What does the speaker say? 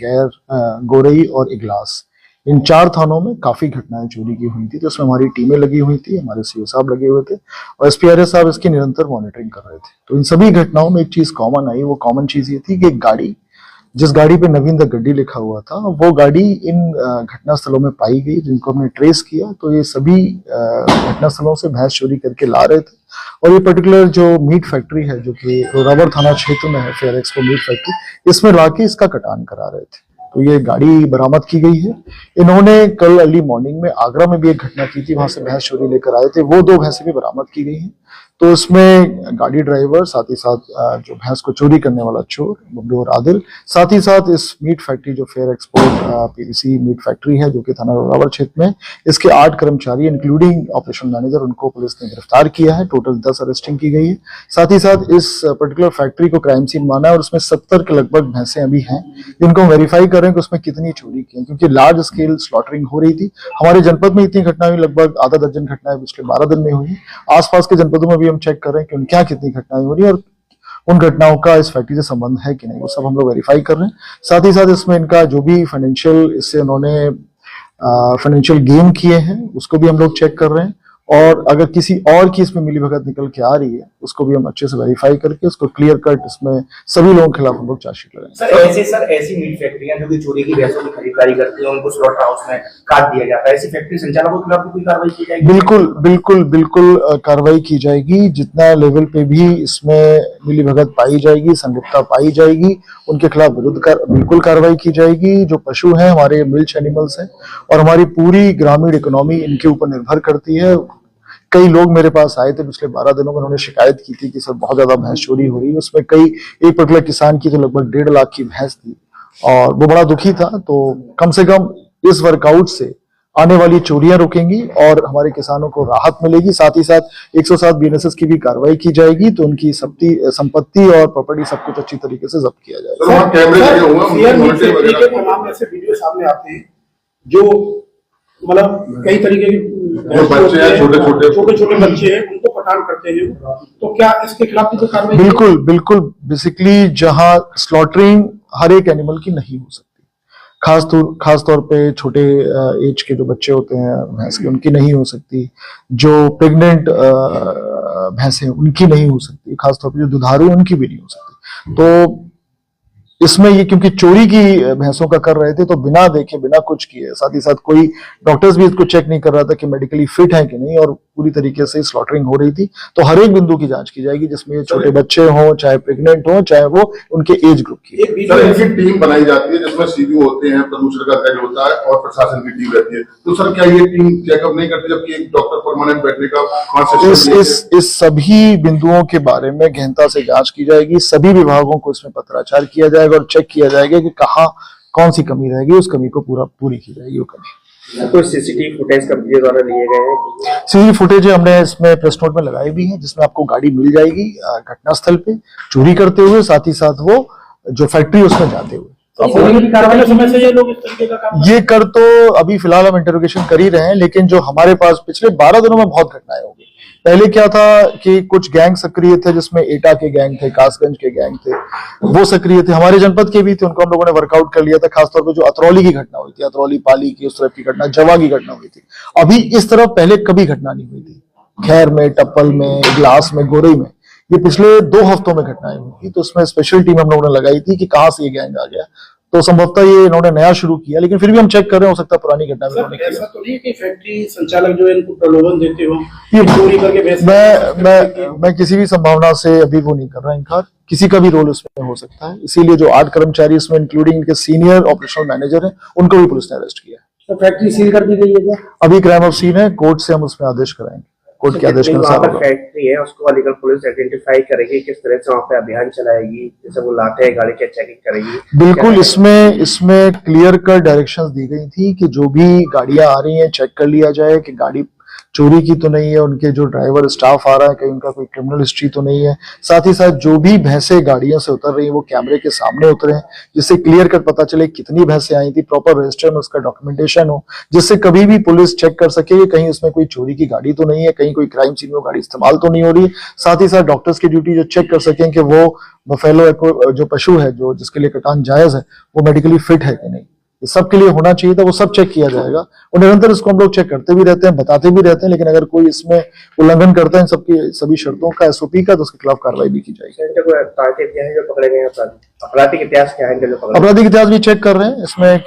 गैर, गोरई और इगलास, इन 4 थानों में काफी घटनाएं चोरी की हुई थी। तो इसमें हमारी टीमें लगी हुई थी, हमारे सीओ साहब लगे हुए थे और एसपीआरए साहब इसकी निरंतर मॉनिटरिंग कर रहे थे। तो इन सभी घटनाओं में एक चीज कॉमन आई, वो कॉमन चीज ये थी कि एक गाड़ी, जिस गाड़ी पे नवीन द गड्डी लिखा हुआ था, वो गाड़ी इन घटना स्थलों में पाई गई, जिनको हमने ट्रेस किया। तो ये सभी घटना स्थलों से भैंस चोरी करके ला रहे थे और ये पर्टिकुलर जो मीट फैक्ट्री है, जो कि रबर थाना क्षेत्र में है, फेयर एक्सपो मीट फैक्ट्री, इसमें लाके इसका कटान करा रहे थे। तो ये गाड़ी बरामद की गई है। इन्होंने कल अर्ली मॉर्निंग में आगरा में भी एक घटना की थी, वहां से भैंस चोरी लेकर आए थे, वो 2 भैंसें भी बरामद की गई हैं। तो इसमें गाड़ी ड्राइवर, साथ ही साथ जो भैंस को चोरी करने वाला चोर बबलू और आदिल, साथ ही साथ इस मीट फैक्ट्री जो fair export PVC meat factory है, जो कि थाना रबर क्षेत्र में, इसके 8 कर्मचारी इंक्लूडिंग ऑपरेशन मैनेजर, उनको पुलिस ने गिरफ्तार किया है। टोटल 10 अरेस्टिंग की गई है। साथ ही साथ इस पर्टिकुलर फैक्ट्री को क्राइम सीन माना है और उसमें 70 के लगभग भैंसें अभी हैं, जिनको हम वेरीफाई कर रहे हैं कि उसमें कितनी चोरी की है, क्योंकि लार्ज स्केल स्लॉटरिंग हो रही थी। हमारे जनपद में इतनी घटनाएं हुई, लगभग आधा दर्जन घटनाएं पिछले 12 दिन में हुई। आसपास के जनपदों में भी हम चेक कर रहे हैं कि उनके यहाँ कितनी घटनाएं हो रही है और उन घटनाओं का इस फैक्ट्री से संबंध है कि नहीं, वो सब हम लोग वेरीफाई कर रहे हैं। साथ ही साथ इसमें इनका जो भी फाइनेंशियल, इससे उन्होंने फाइनेंशियल गेन किए हैं, उसको भी हम लोग चेक कर रहे हैं। और अगर किसी और की इसमें मिलीभगत निकल के आ रही है, उसको भी हम अच्छे से वेरीफाई करके उसको क्लियर कट, इसमें सभी लोगों के खिलाफ हम लोग चार्जशीट लगाएंगे। सर ऐसी मीट फैक्ट्रियां जो कि चोरी की भैंसों की खरीदारी करती हैं, उनको स्लॉटर हाउस में काट दिया जाता है, ऐसी फैक्ट्री संचालकों के खिलाफ कोई कार्रवाई की जाएगी? बिल्कुल कार्रवाई की जाएगी। जितना लेवल पे भी इसमें मिलीभगत पाई जाएगी, संलिप्तता पाई जाएगी, उनके खिलाफ बिल्कुल कार्रवाई की जाएगी। जो पशु हैं हमारे मिल्च एनिमल्स हैं और हमारी पूरी ग्रामीण इकोनॉमी इनके ऊपर निर्भर करती है। कई लोग मेरे पास आए थे पिछले 12 दिनों में, उन्होंने शिकायत की थी कि सर बहुत ज्यादा भैंस चोरी हो रही है। उसमें एक पर्टिकुलर किसान की तो लगभग 1.5 लाख की भैंस थी और वो बड़ा दुखी था। तो कम से कम इस वर्कआउट से आने वाली चोरियां रुकेंगी और हमारे किसानों को राहत मिलेगी। साथ ही साथ 107 बीएनएसएस की भी कार्रवाई की जाएगी, तो उनकी संपत्ति और प्रॉपर्टी सब कुछ अच्छी तरीके से जब्त किया जाएगा। ऐसे वीडियो सामने आते हैं जो मतलब कई तरीके के बच्चे हैं, छोटे बच्चे हैं, उनको पठान करते हैं, तो क्या इसके खिलाफ भी कार्रवाई? बिल्कुल बेसिकली जहां स्लॉटरिंग हर एक एनिमल की नहीं हो सकती, खास तौर पे छोटे एज के जो बच्चे होते हैं भैंस के, उनकी नहीं हो सकती। जो प्रेग्नेंट भैंसें उनकी नहीं हो सकती, खासतौर पे जो दुधारू उनकी भी नहीं हो सकती। तो इसमें ये क्योंकि चोरी की भैंसों का कर रहे थे, तो बिना देखे, बिना कुछ किए, साथ ही साथ कोई डॉक्टर्स भी इसको चेक नहीं कर रहा था कि मेडिकली फिट है कि नहीं, और पूरी तरीके से स्लॉटरिंग हो रही थी। तो हर एक बिंदु की जांच की जाएगी, जिसमें छोटे बच्चे हों, चाहे प्रेग्नेंट हों, चाहे वो उनके एज ग्रुप की। एक टीम बनाई जाती है जिसमें सीबीओ होते हैं, प्रदूषण का हेड होता है और प्रशासन की टीम रहती है। तो सर क्या ये टीम चेकअप नहीं करती, जबकि एक डॉक्टर परमानेंट बैठने का? इस सभी बिंदुओं के बारे में गहनता से जांच की जाएगी। सभी विभागों को इसमें पत्राचार किया जाएगा और चेक किया जाएगा कि कहाँ कौन सी कमी रहेगी, उस कमी को पूरी की जाएगी। वो कमी कोई सीसीटीवी फुटेज कंपनी द्वारा लिए गए हैं? सीसीटीवी फुटेज हमने इसमें प्रेस नोट में लगाई भी है, जिसमें आपको गाड़ी मिल जाएगी घटनास्थल पे चोरी करते हुए, साथ ही साथ वो जो फैक्ट्री उसमें जाते हुए। ये कर तो अभी फिलहाल हम इंटरोगेशन कर ही रहे हैं, लेकिन जो हमारे पास पिछले 12 दिनों में बहुत घटनाएं हो गई। पहले क्या था कि कुछ गैंग सक्रिय थे, जिसमें एटा के गैंग थे, कासगंज के गैंग थे, वो सक्रिय थे, हमारे जनपद के भी थे, उनको हम लोगों ने वर्कआउट कर लिया था। खासतौर पर जो अतरौली की घटना हुई थी, अतरौली पाली की, उस तरफ की घटना, जवा की घटना हुई थी। अभी इस तरफ पहले कभी घटना नहीं हुई थी। खैर में, टप्पल में, ग्लास में, गोरई में, ये पिछले 2 हफ्तों में घटनाएं हुई थी। तो उसमें स्पेशल टीम हम लोगों ने लगाई थी कि कहां से ये गैंग आ गया। तो संभवतः ये इन्होंने नया शुरू किया, लेकिन फिर भी हम चेक कर रहे हैं, हो सकता है पुरानी घटना में उन्होंने किया। ऐसा तो नहीं कि फैक्ट्री संचालक जो है इनको प्रलोभन देते हो, चोरी करके मैं किसी भी संभावना से अभी वो नहीं कर रहा इनकार। किसी का भी रोल उसमें हो सकता है, इसीलिए जो 8 कर्मचारी इसमें इंक्लूडिंग इनके सीनियर ऑपरेशनल मैनेजर हैं, उनको भी पुलिस ने अरेस्ट किया है। तो फैक्ट्री सील कर दी गई है क्या? अभी क्राइम ऑफ सीन है, कोर्ट से हम उसमें आदेश कराएंगे। कोर्ट के आदेश के अनुसार फैक्ट्री है उसको अलीगढ़ पुलिस आइडेंटिफाई करेगी, किस तरह से वहाँ पे अभियान चलाएगी, जैसे वो लाते हैं गाड़ी की चेकिंग करेगी? बिल्कुल, इसमें क्लियर कट डायरेक्शंस दी गई थी कि जो भी गाड़ियां आ रही हैं चेक कर लिया जाए कि गाड़ी चोरी की तो नहीं है, उनके जो ड्राइवर स्टाफ आ रहा है कहीं उनका कोई क्रिमिनल हिस्ट्री तो नहीं है। साथ ही साथ जो भी भैंसें गाड़ियों से उतर रही हैं वो कैमरे के सामने उतरे हैं, जिससे क्लियर कट पता चले कितनी भैंसें आई थी, प्रॉपर रजिस्टर में उसका डॉक्यूमेंटेशन हो, जिससे कभी भी पुलिस चेक कर सके कि कहीं उसमें कोई चोरी की गाड़ी तो नहीं है, कहीं कोई क्राइम सीन में गाड़ी इस्तेमाल तो नहीं हो रही। साथ ही साथ डॉक्टर्स की ड्यूटी जो चेक कर सकें कि वो बफेलो जो पशु है जो जिसके लिए कटान जायज है वो मेडिकली फिट है कि नहीं, ये सब के लिए होना चाहिए था, वो सब चेक किया जाएगा। और निरंतर इसको हम लोग चेक करते भी रहते हैं, बताते भी रहते हैं, लेकिन अगर कोई इसमें उल्लंघन करता है इन सबकी सभी शर्तों का, एसओपी का, तो उसके खिलाफ कार्रवाई भी की जाएगी। इनके कोई आपराधिक इतिहास जो पकड़े गए हैं, आपराधिक इतिहास क्या है इनके जो पकड़े गए हैं? आपराधिक इतिहास भी चेक कर रहे हैं इसमें।